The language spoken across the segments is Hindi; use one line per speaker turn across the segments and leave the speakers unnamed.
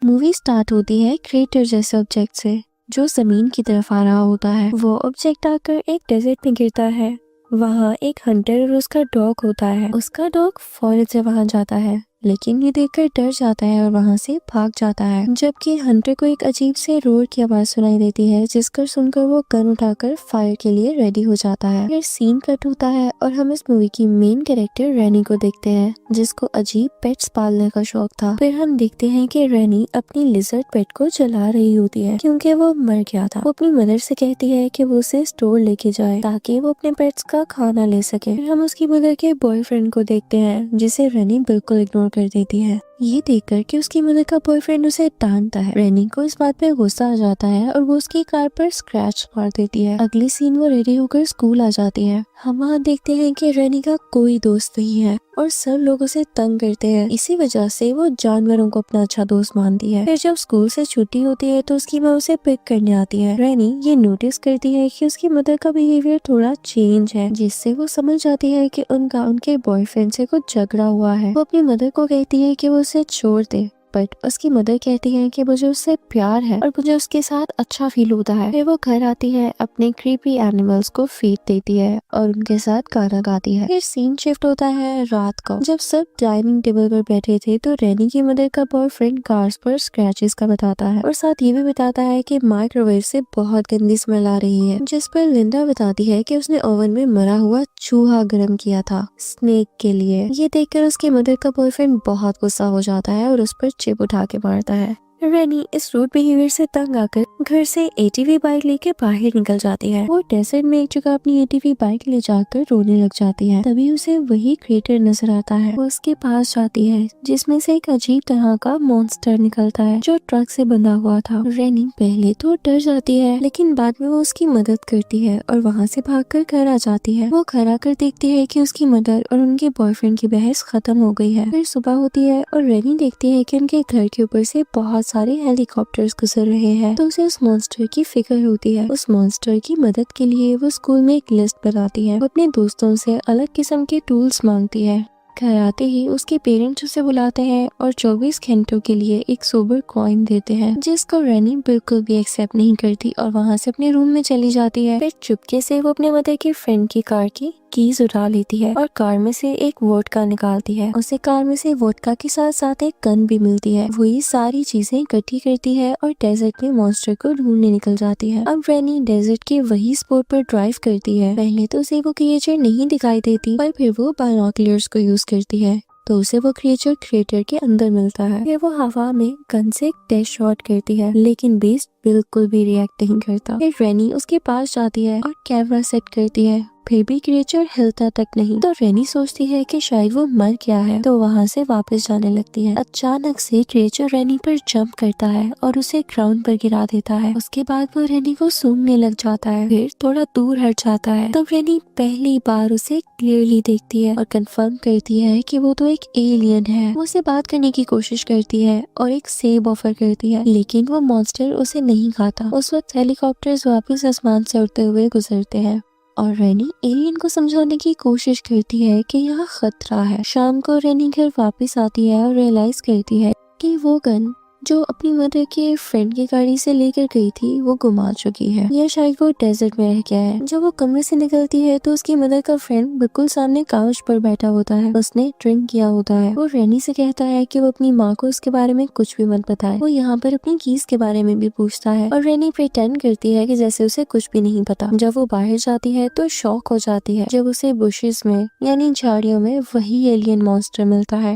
मूवी स्टार्ट होती है क्रेटर जैसे ऑब्जेक्ट से जो जमीन की तरफ आ रहा होता है। वो ऑब्जेक्ट आकर एक डेजर्ट में गिरता है। वहाँ एक हंटर और उसका डॉग होता है। उसका डॉग फौरन से वहाँ जाता है, लेकिन ये देखकर डर जाता है और वहाँ से भाग जाता है। जबकि हंटर को एक अजीब से रोर की आवाज सुनाई देती है, जिसको सुनकर वो गन उठाकर फायर के लिए रेडी हो जाता है। फिर सीन कट होता है और हम इस मूवी की मेन कैरेक्टर रैनी को देखते हैं, जिसको अजीब पेट्स पालने का शौक था। फिर हम देखते हैं कि रैनी अपनी लिजर्ड पेट को जला रही होती है क्योंकि वो मर गया था। वो अपनी मदर से कहती है कि वो उसे स्टोर लेके जाए ताकि वो अपने पेट्स का खाना ले सके। फिर हम उसकी मदर के बॉयफ्रेंड को देखते हैं, जिसे रैनी बिल्कुल इग्नोर कर देती है। ये देखकर कि उसकी मदर का बॉयफ्रेंड उसे डांटता है, रैनी को इस बात पे गुस्सा आ जाता है और वो उसकी कार पर स्क्रैच मार देती है। अगली सीन वो रेडी होकर स्कूल आ जाती है। हम वहाँ देखते हैं कि रैनी का कोई दोस्त नहीं है और सब लोग उसे तंग करते हैं। इसी वजह से वो जानवरों को अपना अच्छा दोस्त मानती है। फिर जब स्कूल से छुट्टी होती है तो उसकी माँ उसे पिक करने आती है। रैनी ये नोटिस करती है कि उसकी मदर का बिहेवियर थोड़ा चेंज है, जिससे वो समझ जाती है कि उनका उनके बॉयफ्रेंड से कुछ झगड़ा हुआ है। वो अपनी मदर को कहती है कि वो उसे छोड़ दे, बट उसकी मदर कहती है कि मुझे उससे प्यार है और मुझे उसके साथ अच्छा फील होता है। फिर वो घर आती है, अपने क्रीपी एनिमल्स को फीड देती है और उनके साथ गाना गाती है। फिर सीन शिफ्ट होता है रात को। जब सब डाइनिंग टेबल पर बैठे थे तो रैनी की मदर का बॉयफ्रेंड कार्स पर स्क्रैचेस का बताता है और साथ ये भी बताता है कि माइक्रोवेव से बहुत गंदी स्मेल आ रही है, जिस पर लिंडा बताती है कि उसने ओवन में मरा हुआ चूहा गर्म किया था स्नेक के लिए। ये देखकर उसकी मदर का बॉयफ्रेंड बहुत गुस्सा हो जाता है और उस पर चिप उठा के मारता है। रैनी इस रूड बिहेवियर से तंग आकर घर से एटीवी बाइक लेके बाहर निकल जाती है। वो डेजर्ट में एक जगह अपनी एटीवी बाइक ले जाकर रोने लग जाती है। तभी उसे वही क्रिएटर नजर आता है। वो उसके पास जाती है, जिसमें से एक अजीब तरह का मॉन्स्टर निकलता है जो ट्रक से बंधा हुआ था। रैनी पहले तो डर जाती है, लेकिन बाद में वो उसकी मदद करती है और वहाँ से भागकर घर आ जाती है। वो घर आकर देखती है कि उसकी मदर और उनके बॉयफ्रेंड की बहस खत्म हो गई है। फिर सुबह होती है और रैनी देखती है कि उनके घर के ऊपर से बहुत सारे हेलीकॉप्टर्स गुजर रहे हैं, तो उसे उस मॉन्स्टर की फिक्र होती है। उस मॉन्स्टर की मदद के लिए वो स्कूल में एक लिस्ट बनाती है। वो अपने दोस्तों से अलग किस्म के टूल्स मांगती है। घर आते ही उसके पेरेंट्स उसे बुलाते हैं और 24 घंटों के लिए एक सोबर कॉइन देते हैं, जिसको रैनी बिल्कुल भी एक्सेप्ट नहीं करती और वहाँ से अपने रूम में चली जाती है। फिर चुपके से वो अपने मदर के फ्रेंड की कार की कीज उठा लेती है और कार में से एक वोडका निकालती है। उसे कार में से वोडका के साथ साथ एक गन भी मिलती है। वो ये सारी चीजें इकट्ठी करती है और डेजर्ट में मॉन्स्टर को ढूंढने निकल जाती है। अब रैनी डेजर्ट के वही स्पॉट पर ड्राइव करती है। पहले तो उसे वो क्रिएचर नहीं दिखाई देती, पर फिर वो बाइनोकुलर्स को यूज करती है तो उसे वो क्रिएचर क्रेटर के अंदर मिलता है। फिर वो हवा में गन से एक डैश शॉट करती है, लेकिन बीस्ट बिल्कुल भी रिएक्ट नहीं करता। फिर रैनी उसके पास जाती है और कैमरा सेट करती है, फिर भी क्रिएचर हिलता तक नहीं। तो रैनी सोचती है कि शायद वो मर गया है, तो वहाँ से वापस जाने लगती है। अचानक से क्रिएचर रैनी पर जंप करता है और उसे ग्राउंड पर गिरा देता है। उसके बाद वो रैनी को सूंघने लग जाता है, फिर थोड़ा दूर हट जाता है। तब रैनी पहली बार उसे क्लियरली देखती है और कंफर्म करती है कि वो तो एक एलियन है। वो उसे बात करने की कोशिश करती है और एक सेब ऑफर करती है, लेकिन वो मॉन्स्टर उसे नहीं खाता। उस वक्त हेलीकॉप्टर्स वापस आसमान से उड़ते हुए गुजरते हैं और रैनी एलियन को समझाने की कोशिश करती है कि यहाँ खतरा है। शाम को रैनी घर वापस आती है और रियलाइज करती है कि वो गन जो अपनी मदर के फ्रेंड की गाड़ी से लेकर गई थी वो गुमा चुकी है, या शायद वो डेजर्ट में रह गया है। जब वो कमरे से निकलती है तो उसकी मदर का फ्रेंड बिल्कुल सामने काउच पर बैठा होता है। उसने ड्रिंक किया होता है। वो रैनी से कहता है कि वो अपनी माँ को उसके बारे में कुछ भी मत बताए। वो यहाँ पर अपनी कीज के बारे में भी पूछता है और रैनी प्रिटेंड करती है कि जैसे उसे कुछ भी नहीं पता। जब वो बाहर जाती है तो शॉक हो जाती है जब उसे बुशेस में यानी झाड़ियों में वही एलियन मॉन्स्टर मिलता है।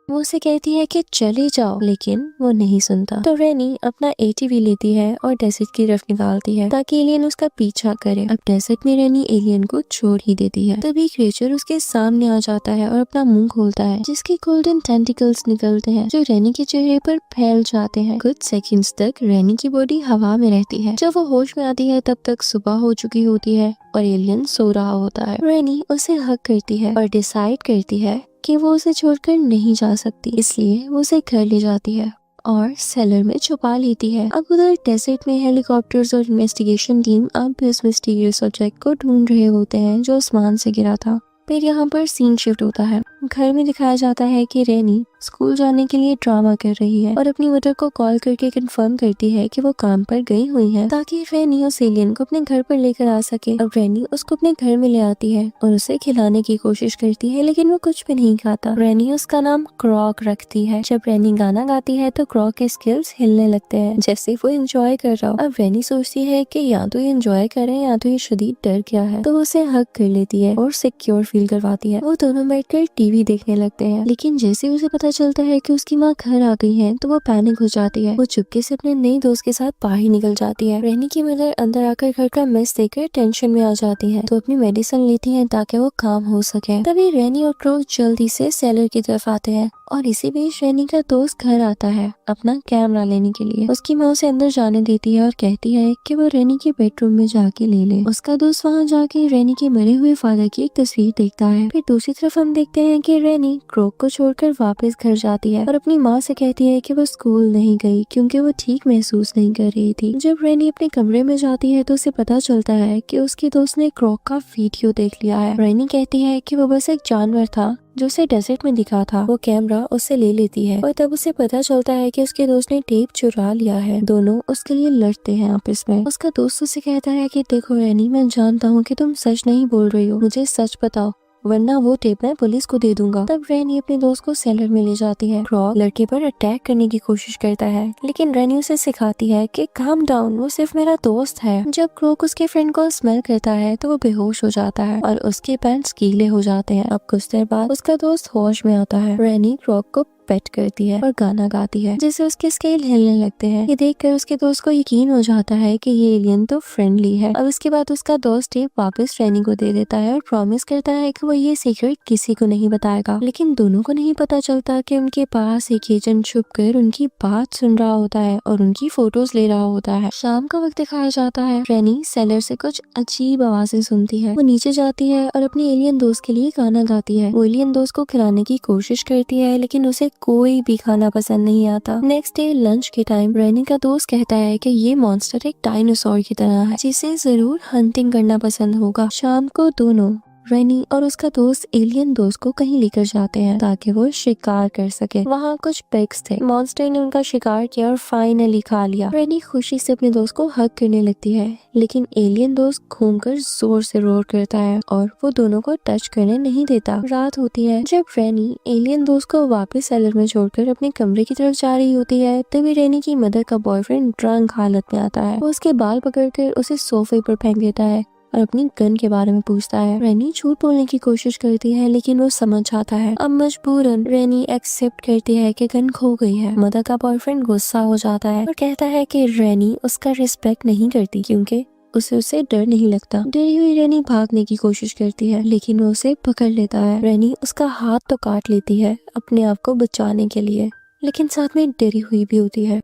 वो उसे कहती है कि चले जाओ, लेकिन वो नहीं सुनता। तो रैनी अपना एटीवी लेती है और डेजर्ट की तरफ निकालती है ताकि एलियन उसका पीछा करे। अब डेजर्ट में रैनी एलियन को छोड़ ही देती है। तभी क्रिएचर उसके सामने आ जाता है और अपना मुंह खोलता है, जिसके गोल्डन टेंटिकल्स निकलते हैं जो रैनी के चेहरे पर फैल जाते हैं। कुछ सेकंड्स तक रैनी की बॉडी हवा में रहती है। जब वो होश में आती है तब तक सुबह हो चुकी होती है और एलियन सो रहा होता है। रैनी उसे हग करती है और डिसाइड करती है कि वो उसे छोड़कर नहीं जा सकती, इसलिए वो उसे घर ले जाती है और सेलर में छुपा लेती है। अब उधर डेजर्ट में हेलीकॉप्टर्स और इन्वेस्टिगेशन टीम अब भी उस मिस्टीरियस ऑब्जेक्ट को ढूंढ रहे होते हैं जो आसमान से गिरा था। फिर यहाँ पर सीन शिफ्ट होता है घर में दिखाया जाता है कि रेनी स्कूल जाने के लिए ड्रामा कर रही है और अपनी मदर को कॉल करके कंफर्म करती है कि वो काम पर गई हुई है ताकि रेनी उस एलियन को अपने घर पर लेकर आ सके। अब रेनी उसको अपने घर में ले आती है और उसे खिलाने की कोशिश करती है, लेकिन वो कुछ भी नहीं खाता। रेनी उसका नाम क्रॉक रखती है। जब रेनी गाना गाती है तो क्रॉक के स्किल्स हिलने लगते हैं जैसे वो एंजॉय कर रहा हो। अब रेनी सोचती है कि या तो ये एंजॉय करे या तो ये शदीद डर गया है, तो वो उसे हग कर लेती है और सिक्योर फील करवाती है। वो दोनों बैठकर टीवी देखने लगते हैं, लेकिन जैसे उसे पता चलता है कि उसकी माँ घर आ गई है तो वो पैनिक हो जाती है। वो चुपके से अपने नए दोस्त के साथ बाहर निकल जाती है। रेनी की मदर अंदर आकर घर का मेस देखकर टेंशन में आ जाती है तो अपनी मेडिसिन लेती है ताकि वो काम हो सके। तभी रेनी और क्रो जल्दी से सेलर की तरफ आते हैं और इसी बीच रेनी का दोस्त घर आता है अपना कैमरा लेने के लिए। उसकी माँ उसे अंदर जाने देती है और कहती है कि वो रेनी के बेडरूम में जाके ले ले। उसका दोस्त वहाँ जाके रेनी के मरे हुए फादर की एक तस्वीर देखता है। फिर दूसरी तरफ हम देखते हैं कि रेनी क्रोक को छोड़कर वापस घर जाती है और अपनी माँ से कहती है कि वो स्कूल नहीं गई क्योंकि वो ठीक महसूस नहीं कर रही थी। जब रेनी अपने कमरे में जाती है तो उसे पता चलता है कि उसके दोस्त ने क्रोक का वीडियो देख लिया है। रेनी कहती है कि वो बस एक जानवर था जो उसे डेजर्ट में दिखा था। वो कैमरा उससे ले लेती है और तब उसे पता चलता है कि उसके दोस्त ने टेप चुरा लिया है। दोनों उसके लिए लड़ते हैं आपस में। उसका दोस्त उसे कहता है कि देखो रेनी, मैं जानता हूँ कि तुम सच नहीं बोल रही हो, मुझे सच बताओ वरना वो टेप मैं पुलिस को दे दूंगा। तब रेनी अपने दोस्त को सेलर में ले जाती है। क्रॉक लड़के पर अटैक करने की कोशिश करता है, लेकिन रेनी उसे सिखाती है कि काम डाउन, वो सिर्फ मेरा दोस्त है। जब क्रॉक उसके फ्रेंड को स्मेल करता है तो वो बेहोश हो जाता है और उसके पैंट्स गीले हो जाते हैं। अब कुछ देर बाद उसका दोस्त होश में आता है। रेनी क्रॉक को पेट करती है और गाना गाती है जिससे उसके स्केल हिलने लगते हैं। ये देखकर उसके दोस्त को यकीन हो जाता है कि ये एलियन तो फ्रेंडली है। अब इसके बाद उसका दोस्त टेप वापस रेनी को दे देता है और प्रॉमिस करता है कि वो ये सीक्रेट किसी को नहीं बताएगा। लेकिन दोनों को नहीं पता चलता कि उनके पास एक एजेंट छुपकर उनकी बात सुन रहा होता है और उनकी फोटोज ले रहा होता है। शाम का वक्त दिखाया जाता है। रेनी सेलर से कुछ अजीब आवाजें सुनती है। वो नीचे जाती है और अपने एलियन दोस्त के लिए गाना गाती है। वो एलियन दोस्त को खिलाने की कोशिश करती है, लेकिन उसे कोई भी खाना पसंद नहीं आता। नेक्स्ट डे लंच के टाइम रेनी का दोस्त कहता है कि ये मॉन्स्टर एक डायनासोर की तरह है जिसे जरूर हंटिंग करना पसंद होगा। शाम को दोनों रेनी और उसका दोस्त एलियन दोस्त को कहीं लेकर जाते हैं ताकि वो शिकार कर सके। वहाँ कुछ पिग्स थे। मॉन्स्टर ने उनका शिकार किया और फाइनली खा लिया। रेनी खुशी से अपने दोस्त को हग करने लगती है, लेकिन एलियन दोस्त घूमकर जोर से रोर करता है और वो दोनों को टच करने नहीं देता। रात होती है। जब रेनी एलियन दोस्त को वापस सेलर में छोड़कर अपने कमरे की तरफ जा रही होती है तभी रेनी की मदर का बॉयफ्रेंड ड्रंक हालत में आता है। वो उसके बाल पकड़कर उसे सोफे पर फेंक देता है और अपनी गन के बारे में पूछता है। रेनी झूठ बोलने की कोशिश करती है, लेकिन वो समझ आता है। अब मजबूरन रेनी एक्सेप्ट करती है कि गन खो गई है। मदर का बॉयफ्रेंड गुस्सा हो जाता है और कहता है कि रेनी उसका रिस्पेक्ट नहीं करती क्योंकि उसे डर नहीं लगता। डरी हुई रेनी भागने की कोशिश करती है, लेकिन वो उसे पकड़ लेता है। रेनी उसका हाथ तो काट लेती है अपने आप को बचाने के लिए, लेकिन साथ में डरी हुई भी होती है।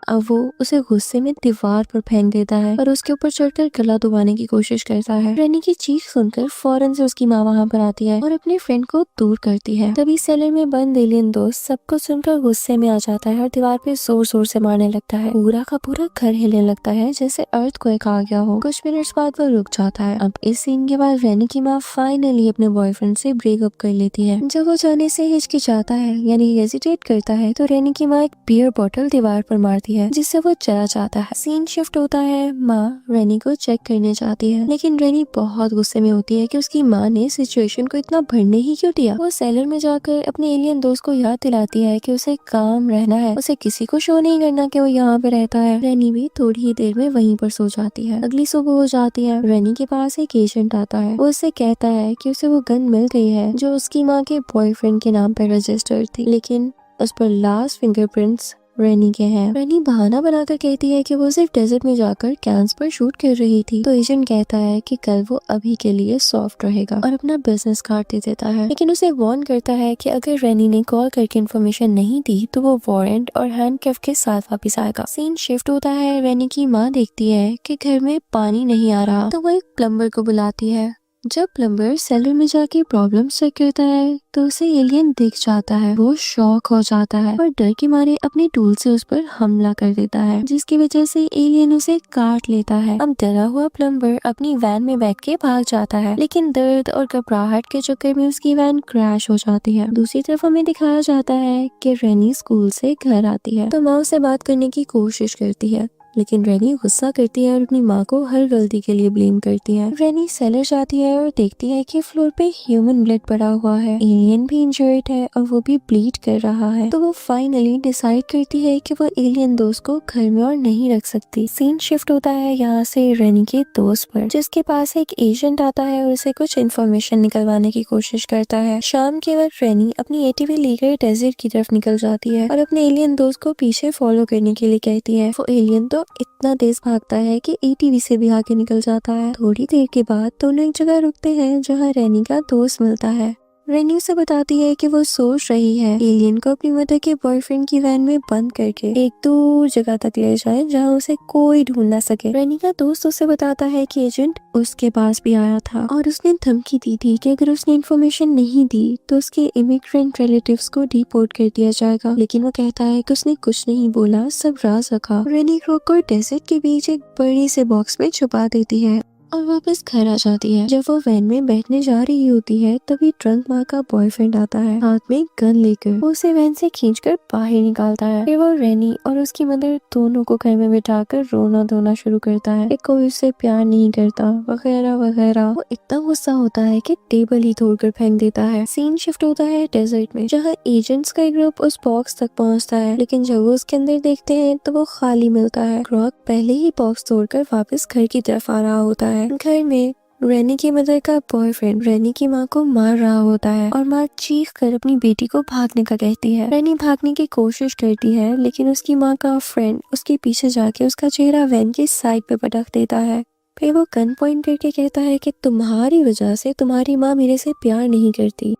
अब वो उसे गुस्से में दीवार पर फेंक देता है और उसके ऊपर चढ़कर गला दबाने की कोशिश करता है। रेनी की चीख सुनकर फौरन से उसकी माँ वहाँ पर आती है और अपने फ्रेंड को दूर करती है। तभी सेलर में बंद एलियन दोस्त सबको सुनकर गुस्से में आ जाता है और दीवार पे जोर जोर से मारने लगता है। पूरा का पूरा घर हिलने लगता है जैसे अर्थक्वेक आ गया हो। कुछ मिनट्स बाद वो रुक जाता है। अब इस सीन के बाद रेनी की माँ फाइनली अपने बॉयफ्रेंड से ब्रेकअप कर लेती है। जब वो जाने से हिचकिचाता है यानी हेजिटेट करता है तो रेनी की माँ एक बियर बॉटल दीवार पर मारती है जिससे वो चला जाता है। सीन शिफ्ट होता है। माँ रेनी को चेक करने जाती है, लेकिन रेनी बहुत गुस्से में होती है कि उसकी माँ ने सिचुएशन को इतना बढ़ने ही क्यों दिया। वो सेलर में जाकर अपने एलियन दोस्त को याद दिलाती है कि उसे काम रहना है, उसे किसी को शो नहीं करना कि वो यहाँ पे रहता है। रेनी भी थोड़ी ही देर में वहीं पर सो जाती है। अगली सुबह हो जाती है। रेनी के पास एक एजेंट आता है। वो उससे कहता है कि उसे वो गन मिल गई है जो उसकी माँ के बॉयफ्रेंड के नाम पर रजिस्टर्ड थी, लेकिन उस पर लास्ट फिंगरप्रिंट्स रेनी के हैं। रेनी बहाना बनाकर कहती है कि वो सिर्फ डेजर्ट में जाकर कैंस पर शूट कर रही थी। तो एजेंट कहता है कि कल वो अभी के लिए सॉफ्ट रहेगा और अपना बिजनेस कार्ड दे देता है, लेकिन उसे वार्न करता है कि अगर रेनी ने कॉल करके इन्फॉर्मेशन नहीं दी तो वो वारंट और हैंडकफ के साथ वापस आएगा। सीन शिफ्ट होता है। रेनी की माँ देखती है कि घर में पानी नहीं आ रहा तो वो एक प्लम्बर को बुलाती है जब प्लम्बर सेलर में जाके प्रॉब्लम चेक करता है तो उसे एलियन दिख जाता है। वो शॉक हो जाता है और डर के मारे अपने टूल से उस पर हमला कर देता है, जिसकी वजह से एलियन उसे काट लेता है। अब डरा हुआ प्लम्बर अपनी वैन में बैठ के भाग जाता है, लेकिन दर्द और घबराहट के चक्कर में उसकी वैन क्रैश हो जाती है। दूसरी तरफ हमें दिखाया जाता है कि रेनी स्कूल से घर आती है तो माँ से बात करने की कोशिश करती है, लेकिन रेनी गुस्सा करती है और अपनी माँ को हर गलती के लिए ब्लेम करती है। रेनी सेलर जाती है और देखती है कि फ्लोर पे ह्यूमन ब्लड पड़ा हुआ है। एलियन भी इंजर्ड है और वो भी ब्लीड कर रहा है, तो वो फाइनली डिसाइड करती है कि वो एलियन दोस्त को घर में और नहीं रख सकती। सीन शिफ्ट होता है यहाँ से रेनी के दोस्त पर, जिसके पास एक एजेंट आता है और उसे कुछ इन्फॉर्मेशन निकलवाने की कोशिश करता है। शाम के वक्त रेनी अपनी एटीवी लेकर डेजर्ट की तरफ निकल जाती है और अपने एलियन दोस्त को पीछे फॉलो करने के लिए कहती है। वो एलियन तो इतना तेज भागता है कि एटीवी से भी आगे निकल जाता है। थोड़ी देर के बाद दोनों एक जगह रुकते हैं जहाँ रेनी का दोस्त मिलता है। रेनी उसे बताती है कि वो सोच रही है एलियन को अपनी मदर के बॉयफ्रेंड की वैन में बंद करके एक दूर जगह तक ले जाए जहाँ उसे कोई ढूंढ ना सके। रेनी का दोस्त उसे बताता है कि एजेंट उसके पास भी आया था और उसने धमकी दी थी कि अगर उसने इन्फॉर्मेशन नहीं दी तो उसके इमिग्रेंट रिलेटिव्स को डिपोर्ट कर दिया जाएगा, लेकिन वो कहता है कि उसने कुछ नहीं बोला, सब राज रखा। रेनी क्रोक को डेजर्ट के बीच एक बड़ी से बॉक्स में छुपा देती है और वापस घर आ जाती है। जब वो वैन में बैठने जा रही होती है तभी ट्रंक माँ का बॉयफ्रेंड आता है हाथ में गन लेकर। वो उसे वैन से खींचकर बाहर निकालता है। फिर वो रेनी और उसकी मदर दोनों को घर में बिठाकर रोना धोना शुरू करता है कि कोई उससे प्यार नहीं करता वगैरह वगैरह। वो इतना गुस्सा होता है कि टेबल ही तोड़कर फेंक देता है। सीन शिफ्ट होता है डेजर्ट में जहाँ एजेंट्स का ग्रुप उस बॉक्स तक पहुँचता है, लेकिन जब वो उसके अंदर देखते हैं तो वो खाली मिलता है। क्रॉक पहले ही बॉक्स तोड़कर वापस घर की तरफ आ रहा होता है। घर में रेनी की मदर का बॉयफ्रेंड रेनी की माँ को मार रहा होता है और माँ चीख कर अपनी बेटी को भागने का कहती है। रेनी भागने की कोशिश करती है, लेकिन उसकी माँ का फ्रेंड उसके पीछे जाके उसका चेहरा वैन की साइड पे पटक देता है। फिर वो गन पॉइंट करके कहता है कि तुम्हारी वजह से तुम्हारी माँ मेरे से प्यार नहीं करती।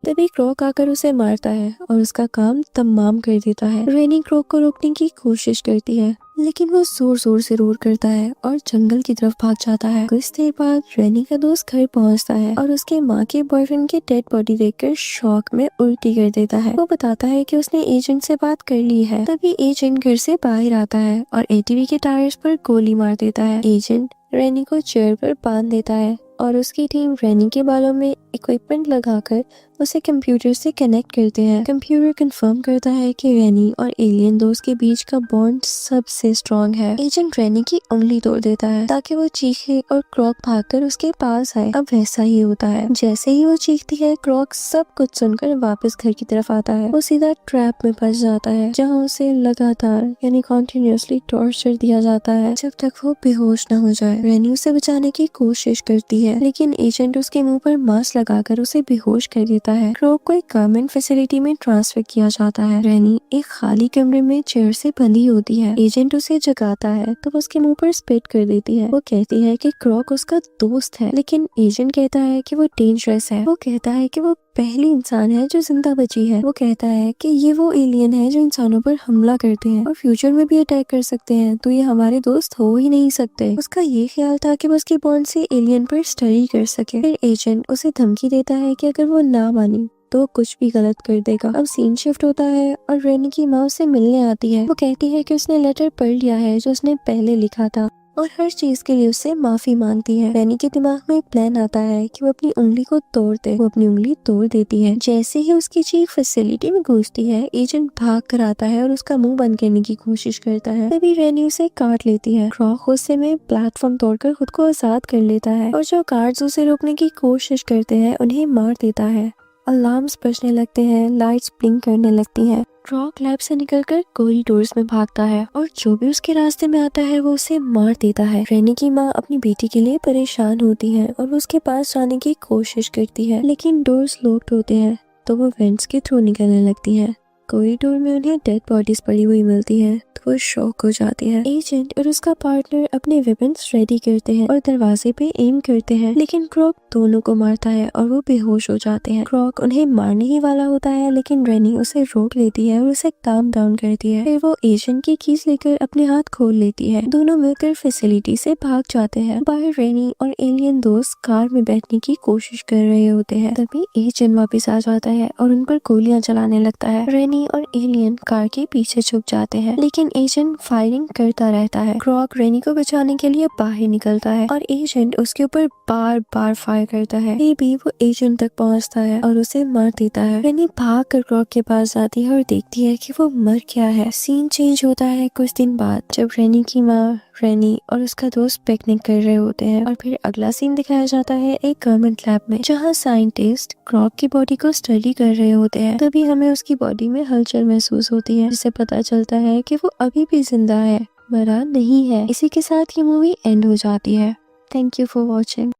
तभी क्रॉक आकर उसे मारता है और उसका काम तमाम कर देता है। रेनी क्रॉक को रोकने की कोशिश करती है, लेकिन वो जोर जोर से रोर करता है और जंगल की तरफ भाग जाता है। कुछ देर बाद रेनी का दोस्त घर पहुंचता है और उसके माँ के बॉयफ्रेंड की डेड बॉडी देखकर शॉक में उल्टी कर देता है। वो बताता है कि उसने एजेंट से बात कर ली है। तभी एजेंट घर से बाहर आता है और एटीवी के टायर्स पर गोली मार देता है। एजेंट रेनी को चेयर पर बांध देता है और उसकी टीम रेनी के बालों में इक्विपमेंट लगाकर उसे कंप्यूटर से कनेक्ट करते हैं। कंप्यूटर कंफर्म करता है कि रेनी और एलियन दोस्त के बीच का बॉन्ड सबसे स्ट्रॉन्ग है। एजेंट रेनी की उंगली तोड़ देता है ताकि वो चीखे और क्रॉक भागकर उसके पास आए। अब वैसा ही होता है। जैसे ही वो चीखती है क्रॉक सब कुछ सुनकर वापस घर की तरफ आता है। वो सीधा ट्रैप में फंस जाता है जहाँ उसे लगातार यानी कॉन्टिन्यूसली टॉर्चर दिया जाता है जब तक वो बेहोश न हो जाए। रेनी उसे बचाने की कोशिश करती है, लेकिन एजेंट उसके मुंह पर मास्क लगाकर उसे बेहोश कर देता है। क्रॉक को एक गवर्नमेंट फैसिलिटी में ट्रांसफर किया जाता है। रेनी एक खाली कमरे में चेयर से बंधी होती है। एजेंट उसे जगाता है तो वो उसके मुंह पर स्पिट कर देती है। वो कहती है कि क्रॉक उसका दोस्त है, लेकिन एजेंट कहता है कि वो डेंजरस है। वो कहता है कि वो पहली इंसान है जो जिंदा बची है। वो कहता है कि ये वो एलियन है जो इंसानों पर हमला करते हैं और फ्यूचर में भी अटैक कर सकते हैं, तो ये हमारे दोस्त हो ही नहीं सकते। उसका ये ख्याल था कि वो उसकी बॉन्ड से एलियन पर स्टडी कर सके। फिर एजेंट उसे धमकी देता है कि अगर वो ना मानी तो कुछ भी गलत कर देगा। अब सीन शिफ्ट होता है और रेनी की माँ उससे मिलने आती है। वो कहती है कि उसने लेटर पढ़ लिया है जो उसने पहले लिखा था और हर चीज के लिए उससे माफी मांगती है। रेनी के दिमाग में एक प्लान आता है कि वो अपनी उंगली को तोड़ दे। वो अपनी उंगली तोड़ देती है। जैसे ही उसकी चीख फैसिलिटी में घुसती है एजेंट भाग कर आता है और उसका मुंह बंद करने की कोशिश करता है। तभी रेनी उसे काट लेती है। क्रॉक गुस्से में प्लेटफॉर्म तोड़कर खुद को आजाद कर लेता है और जो गार्ड्स उसे रोकने की कोशिश करते हैं उन्हें मार देता है। अलार्म्स बजने लगते हैं, लाइट्स ब्लिंक करने लगती हैं। क्रॉक लैब से निकलकर कॉरिडोर्स में भागता है और जो भी उसके रास्ते में आता है वो उसे मार देता है। रेनी की माँ अपनी बेटी के लिए परेशान होती है और वो उसके पास जाने की कोशिश करती है, लेकिन डोर्स लॉक्ड होते हैं तो वो वेंट्स के थ्रू निकलने लगती है। कॉरिडोर में उन्हें डेड बॉडीज पड़ी हुई मिलती है तो वो शॉक हो जाती है। एजेंट और उसका पार्टनर अपने वेपन्स रेडी करते हैं और दरवाजे पे एम करते हैं, लेकिन क्रॉक दोनों को मारता है और वो बेहोश हो जाते हैं। क्रॉक उन्हें मारने ही वाला होता है, लेकिन रेनी उसे रोक लेती है और उसे काम डाउन करती है। फिर वो एजेंट की कीज लेकर अपने हाथ खोल लेती है। दोनों मिलकर फैसिलिटी से भाग जाते हैं। बाहर रेनी और एलियन दोस्त कार में बैठने की कोशिश कर रहे होते हैं। तभी एजेंट वापस आ जाता है और उन पर गोलियां चलाने लगता है। रेनी और एलियन कार के पीछे छुप जाते हैं, लेकिन एजेंट फायरिंग करता रहता है। क्रॉक रेनी को बचाने के लिए बाहर निकलता है और एजेंट उसके ऊपर बार बार फायर करता है। फिर भी वो एजेंट तक पहुंचता है और उसे मार देता है। रेनी भाग कर क्रॉक के पास जाती है और देखती है कि वो मर गया है। सीन चेंज होता है कुछ दिन बाद, जब रेनी की माँ रेनी और उसका दोस्त पिकनिक कर रहे होते हैं। और फिर अगला सीन दिखाया जाता है एक गवर्नमेंट लैब में, जहाँ साइंटिस्ट क्रॉक की बॉडी को स्टडी कर रहे होते हैं। तभी हमें उसकी बॉडी में हलचल महसूस होती है, जिससे पता चलता है कि वो अभी भी जिंदा है, मरा नहीं है। इसी के साथ ये मूवी एंड हो जाती है। Thank you for watching.